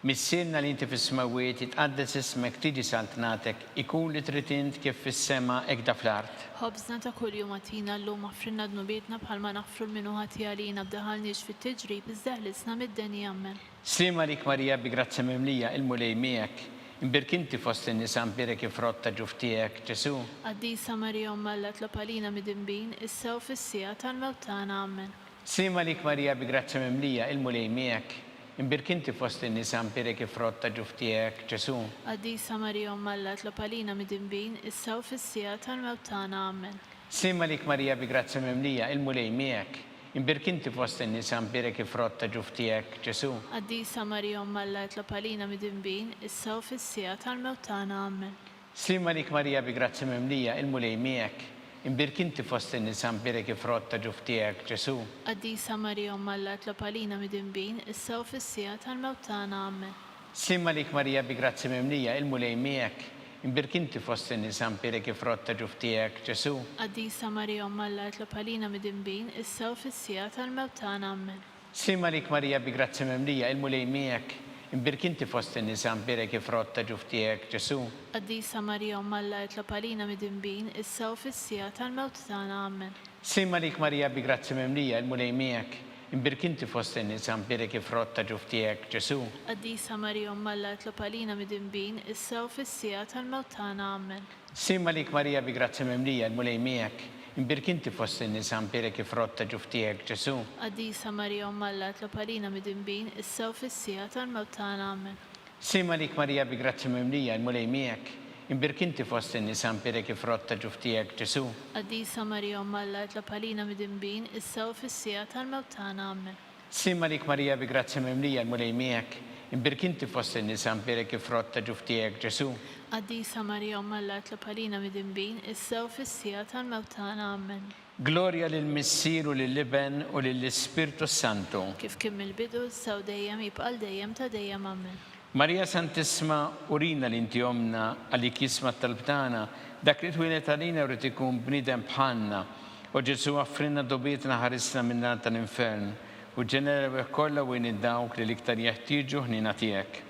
Missinna li inti fis-smawiet jitqaddes ismek tiġi saltnatek ikun li trid int kif fis-sema hekk da fl-art. Ħobżna ta' kuljum agħtina llum affrinna dnubietna bħalma nafru l-minuħati għalina bdaħalniex fit-tiġrib iżda ħlisna mid-denja amen. Slim għalik Marija bi grazzi mimlija il-mulej miegħek, imbirk inti fost in-nisa mbirek il-frott ta' ġuf tiegħek, Ġesu. Qaddisa Marija Omma Alla tlapalina mid-imbin, issa u fis-sija tal-mewt tagħna amen. Slim għalik Marija bi grazzi mimlija il-mulej miegħek, imbirk inti fost in-nisa mbirek il-frott ta' ġuf tiegħek, Ġesu. Qaddisa Marija Omma Alla tlapalina mid-imbin, issa u fis-sija tal-mewt tagħna amen. Slim għalik Marija bi grazzi mimlija il-mulej miegħek, imbirk inti fost in-nisa mbirek il-frott ta' ġuf tiegħek, Ġesu. Qaddisa Marija Omma Alla tlapalina mid-imbin, issa u fis-sija tal-mewt tagħna amen. Slim għalik Marija bi grazzi mimlija il-mulej miegħek, imbirk inti fost in-nisa mbirek il-frott ta' ġuf tiegħek, Ġesu. Qaddisa Marija Omma Alla tlapalina mid-imbin, issa u fis-sija tal-mewt tagħna amen. Slim għalik Marija bi grazzi mimlija il-mulej miegħek, imbirk inti fost in-nisa mbirek il-frott ta' ġuf tiegħek, Ġesu. Qaddisa Marija Omma Alla tlapalina mid-imbin, issa u fis-sija tal-mewt tagħna amen. Slim għalik Marija bi grazzi mimlija il-mulej miegħek, imbirk inti fost in-nisa mbirek il-frott ta' ġuf tiegħek, Ġesu. Qaddisa Marija Omma Alla tlapalina mid-imbin, issa u fis-sija tal-mewt tagħna amen. Slim għalik Marija bi grazzi mimlija il-mulej miegħek, imbirk inti fost in-nisa mbirek il-frott ta' ġuf tiegħek, Ġesu. Qaddisa Marija Omma Alla tlapalina mid-imbin, issa u fis-sija tal-mewt tagħna amen. Slim għalik Marija bi grazzi mimlija il-mulej miegħek, Imbirk inti fost in-nisa mpierek il-frott ta' ġuf tiegħek Ġesu. Qaddisa Marija Umm Alla tlob għalina midinbin issa u fis-sija tal-mewt tagħna amen. Sima lik Marija bi grazzi mimlija il-mulej miegħek. Imbirk inti fost in-nisa mpierek il-frott ta' ġuf tiegħek Ġesu. Qaddisa Marija Umm Alla tlob għalina midinbin issa u fis-sija tal-mewt tagħna amen. Sima lik Marija bi grazzi mimlija il-mulej miegħek. Imbirk inti fost in-nisa mpierek il-frott ta' ġuf tiegħek Ġesu. Qaddisa Marija Umm Alla tlob għalina midinbin issa u fis-sija tal-mewt tagħna amen. Gloria lill-Missier u lill-Iben u lill-Ispirtu Santu. Kif kien mill-bidu issa u dejjem jibqal dejjem ta' dejjem amen. Marija Santisma urina l-inti omna għalik jisma talbtana, dak li twilet għalina u ikun bnidem bħanna, u Ġesu għaffrinna dobietna ħarisna minna tal-infern, u ġenera kolla u dawk li liktar jeħtieġu ħnina tiegħek.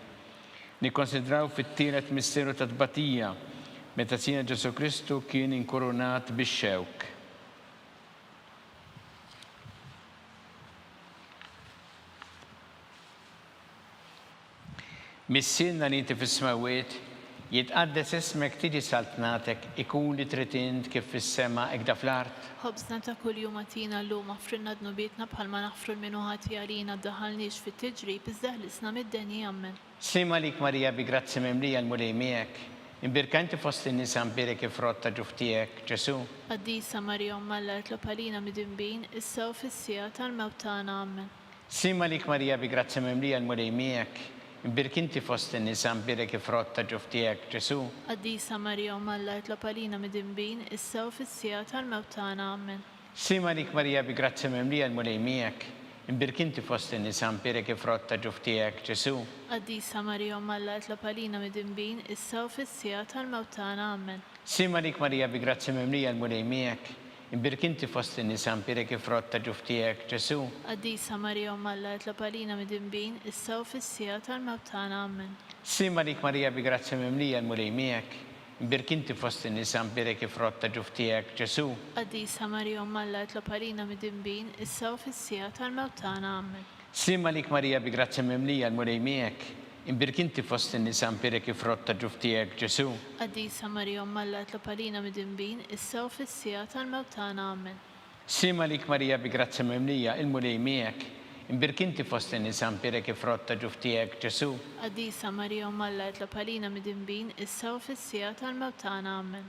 Nikkonsidraw fit-tielet misteru ta' tbatija, meta sina Ġesu Kristu kien inkorunat bix-xewk. Missilna li inti fis-smawiet, jitqaddes ismek tiġi saltnatek ikun li tritint kif fis-sema ikda fl-art. Ħobżna ta' kuljum għatina llum affrinna dnubietna bħalma naħfru l-minu ħati għalina ddaħalniex fit-tiġrib iżda ħlisna mid-denji amen. Sima lik Marija bi grazzi mimlija l-mulej miegħek, imbirka inti fost in-nisa mpierek il-frott ta' ġuf tiegħek Ġesu. Qaddisa Marija Umm Alla tlob għalina midinbin issa u fis-sija tal-mewt tagħna amen. Sima lik Marija bi grazzi mimlija l-mulej miegħek, imbirk inti fost in-nisa mpierek il-frott ta' ġuf tiegħek Ġesu. Qaddisa Marija Umm Alla tlob għalina midinbin issa u fis-sija tal-mewt tagħna amen. Sima lik Marija bi grazzi mimlija l-mulej miegħek, imbirk inti fost in-nisa mpierek il-frott ta' ġuf tiegħek Ġesu. Qaddisa Marija Umm Alla tlob għalina midinbin issa u fis-sija tal-mewt tagħna amen. Sima lik Marija bi grazzi mimlija l-mulej miegħek, imbirk inti fost in-nisa mpierek il-frott ta' ġuf tiegħek Ġesu. Qaddisa Marija Umm Alla tlob għalina midinbin issa u fis-sija tal-mewt tagħna amen. Sima lik Marija bi grazzi mimlija l-mulej miegħek, imbirk inti fost in-nisa mpierek il-frott ta' ġuf tiegħek Ġesu. Qaddisa Marija Umm Alla tlob għalina midinbin issa u fis-sija tal-mewt tagħna amen. Sima lik Marija bi grazzi mimlija l-mulej miegħek, imbirk inti fost in-nisa mpierek il-frott ta' ġuf tiegħek Ġesu. Qaddisa Marija Umm Alla tlob għalina midinbin issa u fis-sija tal-mewt tagħna amen. Sima lik Marija bi grazzi mimlija l-mulej miegħek, imbirk inti fost in-nisa mpierek il-frott ta' ġuf tiegħek Ġesu. Qaddisa Marija Umm Alla tlob għalina midinbin issa u fis-sija tal-mewt tagħna amen.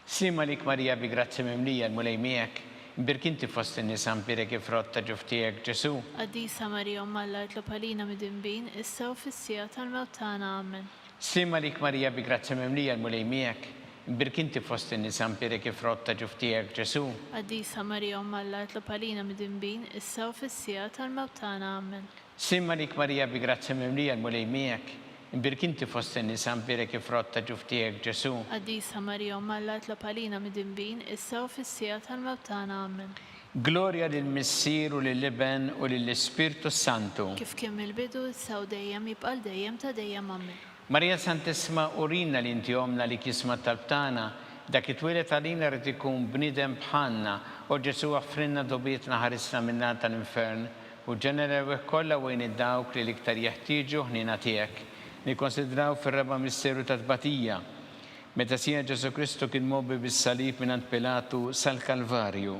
Sima lik Marija bi grazzi mimlija l-mulej miegħek, imbirk inti fost in-nisa mpierek il-frott ta' ġuf tiegħek Ġesu. Qaddisa Marija Umm Alla tlob għalina midinbin issa u fis-sija tal-mewt tagħna amen. Sima lik Marija bi grazzi mimlija l-mulej miegħek, imbirk inti fost in-nisa mpierek il-frott ta' ġuf tiegħek Ġesu. Qaddisa Marija Umm Alla tlob għalina midinbin issa u fis-sija tal-mewt tagħna amen. Sima lik Marija bi grazzi mimlija l-mulej miegħek, imbirk inti fost in-nisa mpierek il-frott ta' ġuf tiegħek Ġesu. Qaddisa Marija Umm Alla tlob għalina midinbin issa u fis-sija tal-mewt tagħna amen. Gloria lill-Missier u lill-Iben u lill-Ispirtu Santu. Kif kien mill-bidu issa u dejjem jibqal dejjem ta' dejjem amen. Marija Santisma urina li inti omna li kisma talbtana, dak it-twilet għalina rrid ikun bnidem bħanna, u Ġesu għaffrinna dobietna ħarisna minna tal-infern, u ġenera kollha wejn id-dawk li liktar jeħtieġu ħnina tiegħek. Nikkonsidraw fir-raba misteru ta' tbatija, meta sija Ġesu Kristu kien mobbi bis-salib mingħand Pilatu sal-Kalvarju.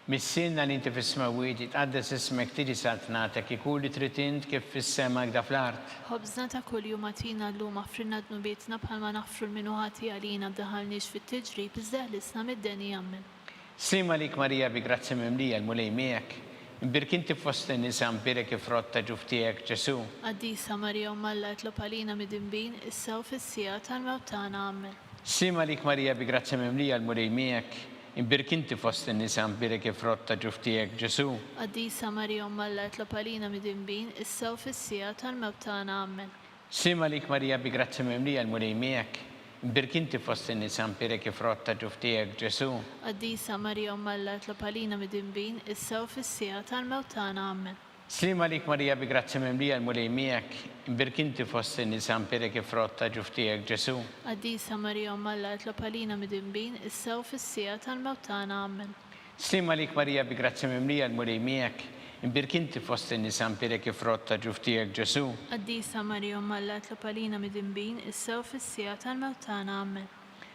Missilna li inti fis-smawiet, jitqaddes ismek tiġi saltnatek ikun li tritint kif fis-sema ikda fl-art. Ħobżna ta' kuljum għatina llum affrinna dnubietna bħalma naħfru l-minu ħati għalina ddaħalniex fit-tiġrib iżda ħlisna mid-denji amen. Sima lik Marija bi grazzi mimlija l-mulej miegħek, imbirk inti fost in-nisa mpierek il-frott ta' ġuf tiegħek Ġesu. Qaddisa Marija Umm Alla tlob għalina midinbin issa u fis-sija tal-mewt tagħna amen. Sima lik Marija bi grazzi mimlija l-mulej miegħek, imbirk inti fost in-nisa mpierek il-frott ta' ġuf tiegħek Ġesu. Qaddisa Marija Umm Alla tlob għalina midinbin issa u fis-sija tal-mewt tagħna amen. Sima lik Marija bi grazzi mimlija l-mulej miegħek, imbirk inti fost in-nisa mpierek il-frott ta' ġuf tiegħek Ġesu. Qaddisa Marija Umm Alla tlob għalina midinbin issa u fis-sija tal-mewt tagħna amen. Sima lik Marija bi grazzi mimlija l-mulej miegħek, imbirk inti fost in-nisa mpierek il-frott ta' ġuf tiegħek Ġesu. Qaddisa Marija Umm Alla tlob għalina midinbin issa u fis-sija tal-mewt tagħna amen. Sima lik Marija bi grazzi mimlija l-mulej miegħek, imbirk inti fost in-nisa mpirek il-frott ta' ġuf tiegħek Ġesu. Qaddisa Marija Umma Alla tlopalina mid-dinbin, issa u fis-sija tal-mewt tagħna. Amen.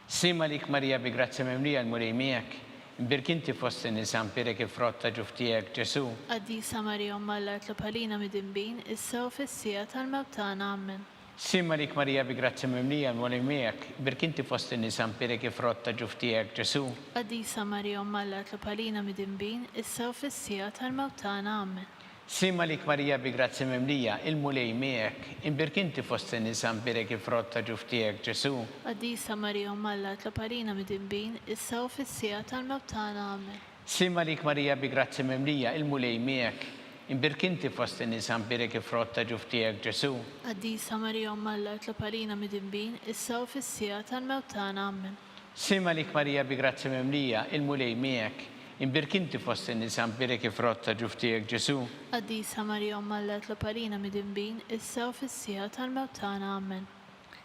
Sima lik Marija bi grazzi memlija l-mulej miegħek, imbirk inti fost in-nisa mpirek il-frott ta' ġuf tiegħek Ġesu. Qaddisa Marija Umma Alla tlopalina mid-dinbin, issa u fis-sija tal-mewt tagħna. Amen. Sima lik Marija bi grazzi memlija l-mulej miegħek, imbirk inti fost in-nisa mpirek il-frott ta' ġuf tiegħek Ġesu. Qaddisa Marija Umma Alla tlopalina mid-dinbin, issa u fis-sija tal-mewt tagħna. Amen. Sima lik Marija bi grazzi memlija il-mulej miegħek, imbirk inti fost in-nisa mpirek il-frott ta' ġuf tiegħek Ġesu. Qaddisa Marija Umma Alla tlopalina mid-dinbin, issa u fis-sija tal-mewt tagħna. Amen. Sima lik Marija bi grazzi memlija il-mulej miegħek, imbirk inti fost in-nisa mpirek il-frott ta' ġuf tiegħek Ġesu. Qaddisa Marija Umma Alla tlopalina mid-dinbin, issa u fis-sija tal-mewt tagħna. Amen. Sima lik Marija bi grazzi memlija il-mulej miegħek, imbirk inti fost in-nisa mpirek il-frott ta' ġuf tiegħek Ġesu. Qaddisa Marija Umma Alla tlopalina mid-dinbin, issa u fis-sija tal-mewt tagħna. Amen.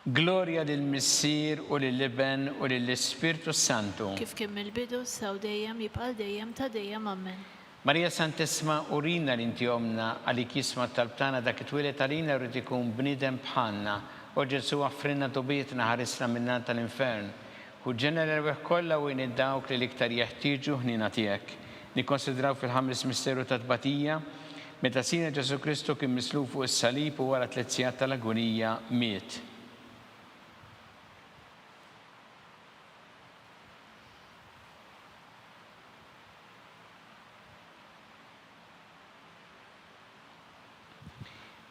Gloria lill-Missier u lill-Iben u lill-Ispirtu Santu. Kif kien mill-bidu sew dejjem jibqa' dejjem ta' dejjem. Amen. Marija Santissima urina l-inti omna għalik jisma talbtana dak it-twilet għalina rrid ikun bniedem bħalna. U Ġesu għaffrinna tobietna ħarisna minna tal-infern. U ġenera l-weħ kollha u dawk li l-iktar jeħtieġu ħnina tiegħek. Nikkonsidraw fil-ħames misteru ta' tbatija meta sina Ġesu Kristu kien misluf fuq is-salib u wara 3 sigħat tal-agonija miet.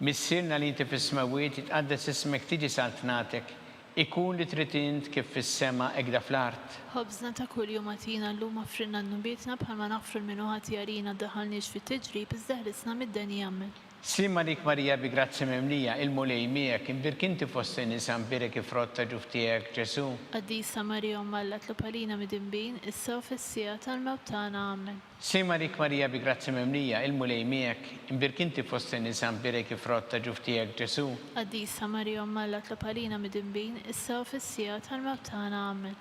Missirna li inti fis-smawiet jitqaddes ismek tiġi saltnatek, ikun li trid int kif fis-sema hekk fl-art. Ħobżna ta' kuljum għatina llum offrinna n-nubietna bħalma nafru l-minuħa tijarina daħalniex fit-tiġrib iżda ħlisna mid-denja. Amen. Sima lik Marija bi grazzi memlija il-mulej miegħek, imbirk inti fost in-nisa mpirek il-frott ta' ġuf tiegħek Ġesu. Qaddisa Marija Umma Alla tlopalina mid-dinbin, issa u fis-sija tal-mewt tagħna. Amen. Sima lik Marija bi grazzi memlija il-mulej miegħek, imbirk inti fost in-nisa mpirek il-frott ta' ġuf tiegħek Ġesu. Qaddisa Marija Umma Alla tlopalina mid-dinbin, issa u fis-sija tal-mewt tagħna. Amen.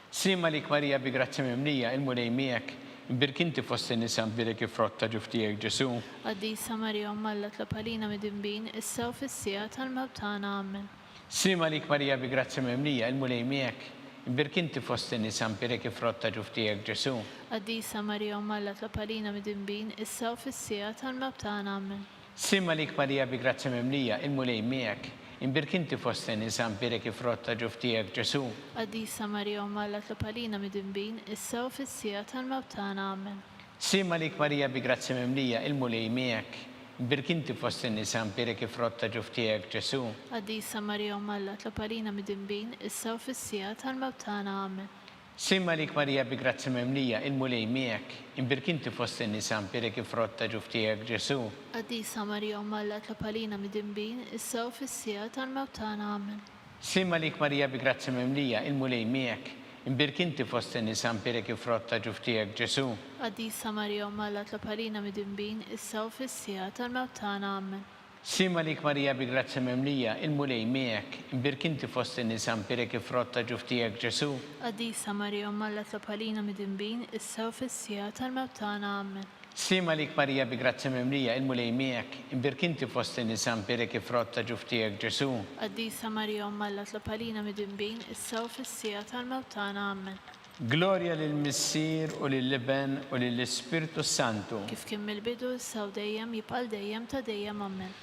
Sima lik Marija bi grazzi memlija il-mulej miegħek, imbirk inti fost in-nisa mpirek il-frott ta' ġuf tiegħek Ġesu. Qaddisa Marija Umma Alla tlopalina mid-dinbin, issa u fis-sija tal-mewt tagħna. Amen. Sima lik Marija bi grazzi memlija il-mulej miegħek, imbirk inti fost in-nisa mpirek il-frott ta' ġuf tiegħek Ġesu. Qaddisa Marija Umma Alla tlopalina mid-dinbin, issa u fis-sija tal-mewt tagħna. Amen. Sima lik Marija bi grazzi memlija il-mulej miegħek, imbirk inti fost in-nisa mpirek il-frott ta' ġuf tiegħek Ġesu. Qaddisa Marija Umma Alla tlopalina mid-dinbin, issa u fis-sija tal-mewt tagħna. Amen. Sima lik Marija bi grazzi memlija il-mulej miegħek, imbirk inti fost in-nisa mpirek il-frott ta' ġuf tiegħek Ġesu. Qaddisa Marija Umma Alla tlopalina mid-dinbin, issa u fis-sija tal-mewt tagħna. Amen. Sima lik Marija bi grazzi memlija il-mulej miegħek, imbirk inti fost in-nisa mpirek il-frott ta' ġuf tiegħek Ġesu. Qaddisa Marija Umma Alla tlopalina mid-dinbin, issa u fis-sija tal-mewt tagħna. Amen. Sima lik Marija bi grazzi memlija il-mulej miegħek, imbirk inti fost in-nisa mpirek il-frott ta' ġuf tiegħek Ġesu. Qaddisa Marija Umma Alla tlopalina mid-dinbin, issa u fis-sija tal-mewt tagħna. Amen. Sima lik Marija bi grazzi memlija il-mulej miegħek, imbirk inti fost in-nisa mpirek il-frott ta' ġuf tiegħek Ġesu. Qaddisa Marija Umma Alla tlopalina mid-dinbin, issa u fis-sija tal-mewt tagħna. Amen. Sima lik Marija bi grazzi memlija il-mulej miegħek, imbirk inti fost in-nisa mpirek il-frott ta' ġuf tiegħek Ġesu. Qaddisa Marija Umma Alla tlopalina mid-dinbin, issa u fis-sija tal-mewt tagħna. Amen. Gloria lill-Missier u lill-Iben u lill-Ispirtu Santu. Kif kien mill-bidu issa u dejjem jibqa' dejjem ta' dejjem. Amen.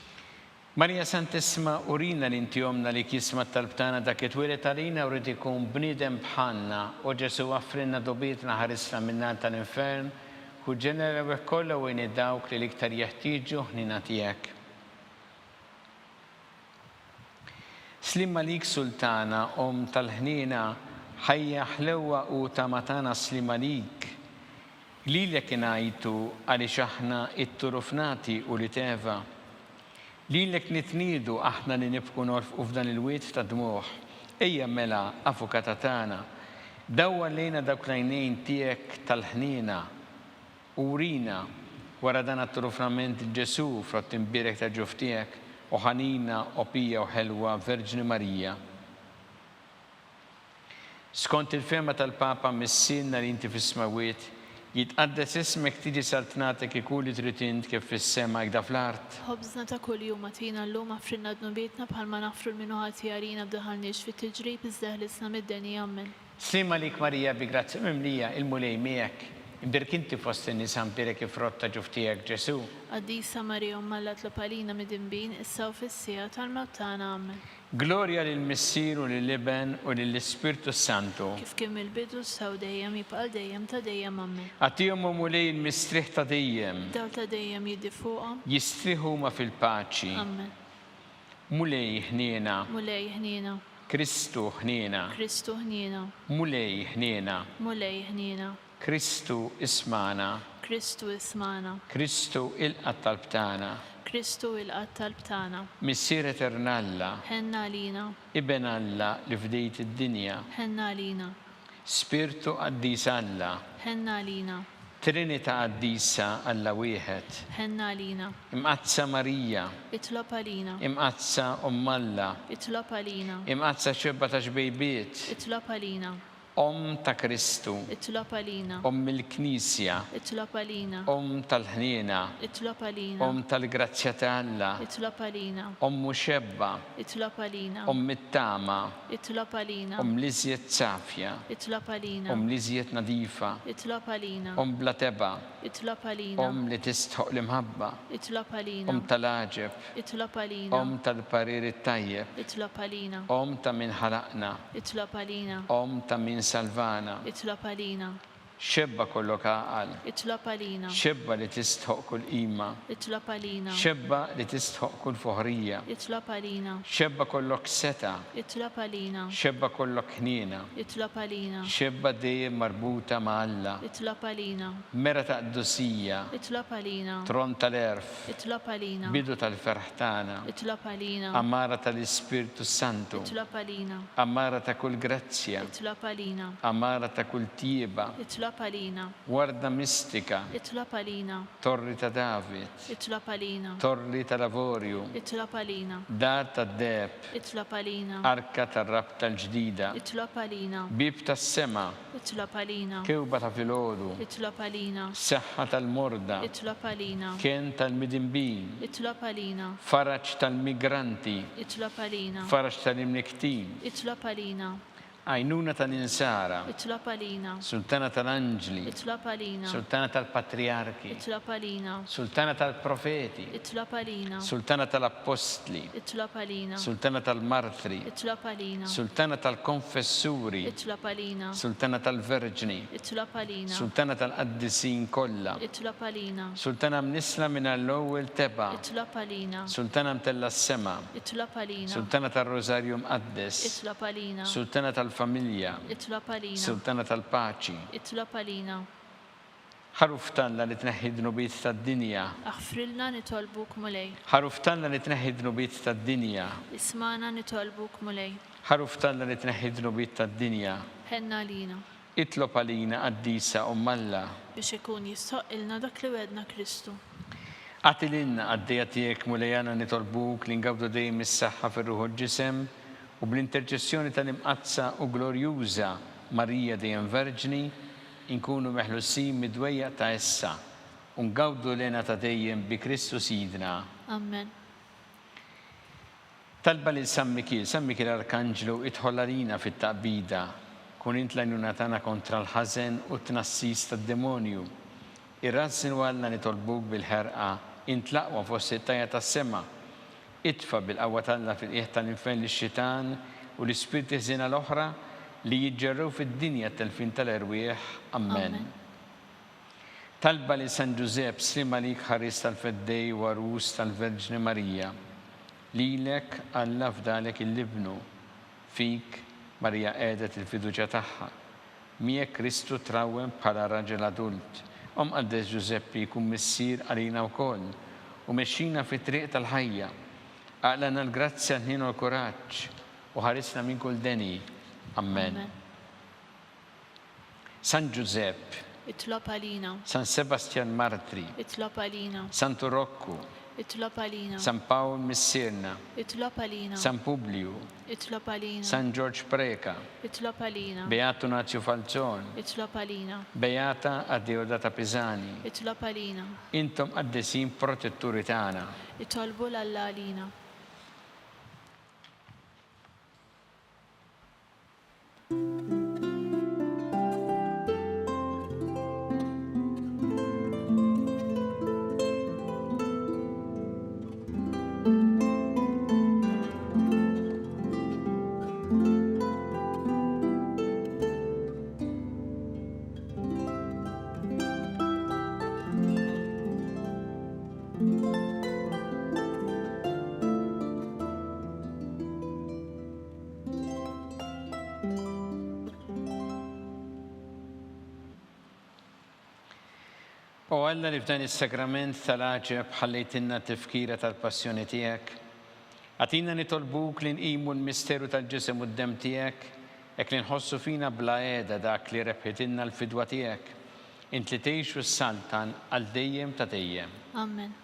Marija Santissima urina l-inti omna li kisma talbtana dak it-twilet għalina u rrid ikun bniedem bħalna u Ġesu għaffrinna dobietna ħarisna minna tal-infern u ġenera l-weħ kollha u dawk li l-iktar jeħtieġu ħnina tiegħek. Slimma lik Sultana tal-ħnina ħajja ħlewwa u tamatana slimma lik. Lilek ingħajtu għaliex aħna it-turufnati u li teva. Lilek nitniedu aħna li nibku norfqu f'dan il-wiet ta' dmuħ. Ejja mela avukata tagħna, dawwa lejna dawk l-għajnejn tiegħek tal-ħnina u urina wara dan at-turufnament Ġesu frott imbirek ta' ġuf tiegħek u ħanina opija u ħelwa Verġni Marija. Skont il-fema tal-Papa missilna li inti fis-smawiet, Jitqaddes ismek tiġi saltnatek ikun li trid int kif fis-sema jgħida fl-art. ħobżna ta' kuljum atina llum affrinna dnubietna bħalma nafru l-minuħati għalina b'daħalniex fit-tiġrib iżda ħlisna mid-deni ammen. Slima lik Marija bi grazzi mimlija il-mulej miegħek. Imbirk inti fost in-nies mpirek ifrotta ġuftijek Ġesu. Qaddisa Marija Umma tlob għalina mid-dinbin issa u fis-sija tal-mewt tagħna ammen. Glorja lill-Missier u lill-Iben u lill-Ispirtu Santu. Kif kien mill-bidu saw dejjem jibqa' dejjem ta' dejjem ammen. Għatihom mulej il-mistrieħ ta' dejjem. Daw ta' dejjem jiddi fuqhom. Jistrieħu ma fil-paċi. Ammen. Mulej ħniena. Mulej ħniena. Kristu ħniena. Kristu ħniena. Mulej ħniena. Mulej ħniena. Kristu ismana. Kristu ismana. Kristu il-qatt tal-btana. Kristu il-qatt tal-btana. Missier eternalla. Ħenna għalina. Iben Alla li fdejt id-dinja. Ħenna għalina. Spirtu qaddis Alla. Ħenna għalina. Trinita qaddisa Alla wieħed. Ħenna għalina. Imqazza Marija. Itlob għalina. Imqazza Alla. Itlob għalina. Imqazza xebba ta' xbejbiet. Itlob għalina. Ta' Kristu. Itlob għalina. Il-Knisja. Itlob għalina. Tal-ħniena. Itlob għalina. Tal-grazzja ta' Alla. Itlob għalina. Xebba. Itlob għalina. It-tama. Itlob għalina. Liżjed safja. Itlob għalina. Liżjed nadifa. Itlob għalina. Bla teba. Itlob għalina. Li tistħoq l-imħabba. Itlob għalina. Tal-aġeb. Itlob għalina. Tal-parir it-tajjeb. Itlob għalina. Ta' min ħalaqna. Itlob għalina. Ta' min salvana. Itlob għalina. Xebba kollok għaqal. Itlob għalina. Xebba li tistħoq kull qima. Itlob għalina. Xebba li tistħoq kull foħrija. Itlob għalina. Xebba kollok seta. Itlob għalina. Xebba kollok ħniena. Itlob għalina. Xebba dejjem marbuta ma' Alla. Itlob għalina. Mera ta' qdussija. Itlob għalina. Tron tal-erf. Itlob għalina. Bidu tal-ferħ tagħna. Itlob għalina. Amara tal-Ispirtu Santu. Itlob għalina. Amara ta' kull grazzja. Itlob għalina. Amara ta' kull tieba. Itlob għalina. Warda mistika. Itlob għalina. Torri ta' David. Itlob għalina. Torri ta' Lavorju. Itlob għalina. Dar ta' Deb. Itlob għalina. Arka ta' Rab tal-ġdida. Itlob għalina. Bib tas sema. Itlob għalina. Kewba ta' filgħodu. Itlob għalina. Seħħa tal-morda. Itlob għalina. Kien tal-midinbin. Itlob għalina. Faraġ tal-migranti. Itlob għalina. Faraġ tal-imniktin. Itlob għalina. Għajnuna tal-insara. Itlob għalina. Sultana tal-anġli. Itlob għalina. Sultana tal-patriarki. Itlob għalina. Sultana tal-profeti. Itlob għalina. Sultana tal-apostli. Itlob għalina. Sultana tal-martri. Itlob għalina. Sultana tal-konfessuri. Itlob għalina. Sultana tal-verġni. Itlob għalina. Sultana tal-qaddisin kollha. Itlob għalina. Sultana mnisla minn l-ewwel teba. Itlob għalina. Sultana mtella s-sema. Itlob għalina. Sultana tal-Rosarju Mqaddes. Itlob għalina. Sultana tal-familja. Itlob għalina. Sultana tal-paċi. Itlob għalina. Ħaruf talla li tneħħi dnubiet tad-dinja. Aħfrilna nitolbuk mulej. Ħaruf talla li tneħħi dnubiet tad-dinja. Ismana nitolbuk mulej. Ħaruf talla li tneħħi dnubiet tad-dinja. Ħenna għalina. Itlob għalina qaddisa Alla. Biex ikun jistoqilna dak li wedna Kristu. Għatilinna għaddejja tiegħek mulejana nitolbuk li ngawdu dejjem is-saħħa fir-ruħ u ġisem u bl-interċessjoni tal-imqazza u glorjuża Marija dejjem Verġni inkunu meħlusin midwejja ta' issa u ngawdu lena ta' dejjem bi Kristu Sidna. Amen. Talba lil San Mikil Arkanġlu idħol għalina fit-taqbida kun int l-għajnuna tagħna kontra l-ħażen u t-tnassis tad-demonju. Irrażżin Alla nitolbuk bil-ħerqa int l-aqwa fost it-tajja tas-sema. Itfa bil-qawwa tagħna fil-qiegħ tal-infern lix-xitan u l-ispirti ħżiena l-oħra li jiġġerrew fid-dinja telfin tal-erwieħ. Amen. Talba li San Ġusepp slima lik ħaris tal-feddej u arus tal-Verġni Marija. Lilek Alla fdalek il-libnu. Fik Marija qiegħdet il-fiduċja tagħha. Miegħek Kristu trawwem bħala raġel adult. Qaddes Ġuseppi jkun missier għalina wkoll u mexxina fit-triq tal-ħajja. Għaqlana l-grazzja ħnien u l-kuraġġ u ħarisna minn kull deni. Amen. San Giuseppe. Itlob għalina. San Sebastian Martri. Itlob għalina. Santu Rocco. Itlob għalina. San Pawl Missirna, Itlob għalina. San Publiu, Itlob għalina. San George Preka, Itlob għalina. Beato Nazio Falzon, Itlob għalina. Beata Addeodata Pisani. Itlob għalina. Intom qaddisin protetturi tagħna. Itolbu l-Alla għalina. U Alla li f'dan is-sakrament tal-għaġeb ħallejtinna t-tifkira tal-passjoni tiegħek, għatina nitolbuk li nqimu l-misteru tal-ġisem u d-dem tiegħek, hekk li nħossu fina bla qiegħda dak li rebħitilna l-fidwa tiegħek, int li tgħixu s-saltan għal dejjem ta' dejjem. Amen.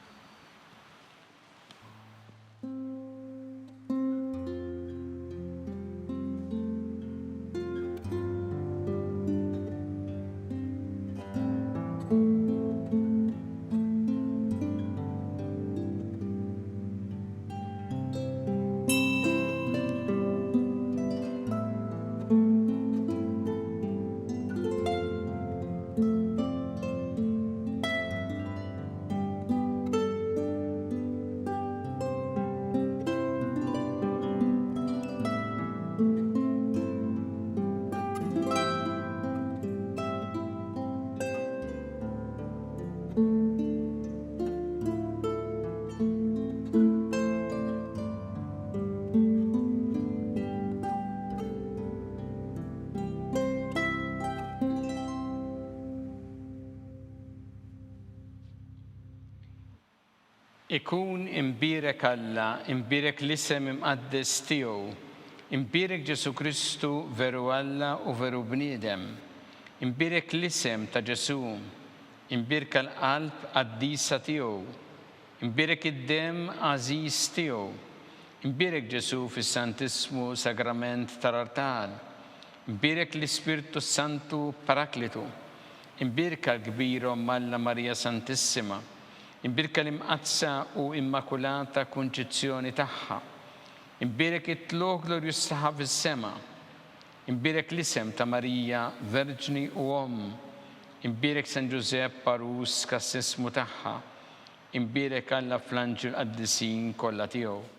Ikun imbirek Alla, imbirek l-isem imqaddes tiegħu, imbirek Ġesu Kristu veru Alla u veru bniedem, imbirek l-isem ta' Ġesu, imbirek l-qalb qaddisa tiegħu, imbirek id-dem għażiż tiegħu, imbirek Ġesu fis-Santismu Sagrament tal-Artal, imbirek l-Ispirtu Santu Paraklitu, imbirek l-kbira Alla Marija Santissima, imbirka l-imqazza u immakulata konċizzjoni tagħha, imbirek it-tluq glorjus tagħha fis-sema, imbirek l-isem ta' Marija Verġni u imbirek San Giuseppe Parus kas-sismu tagħha, imbirek Alla fl-anġel qaddisin kollha tiegħu.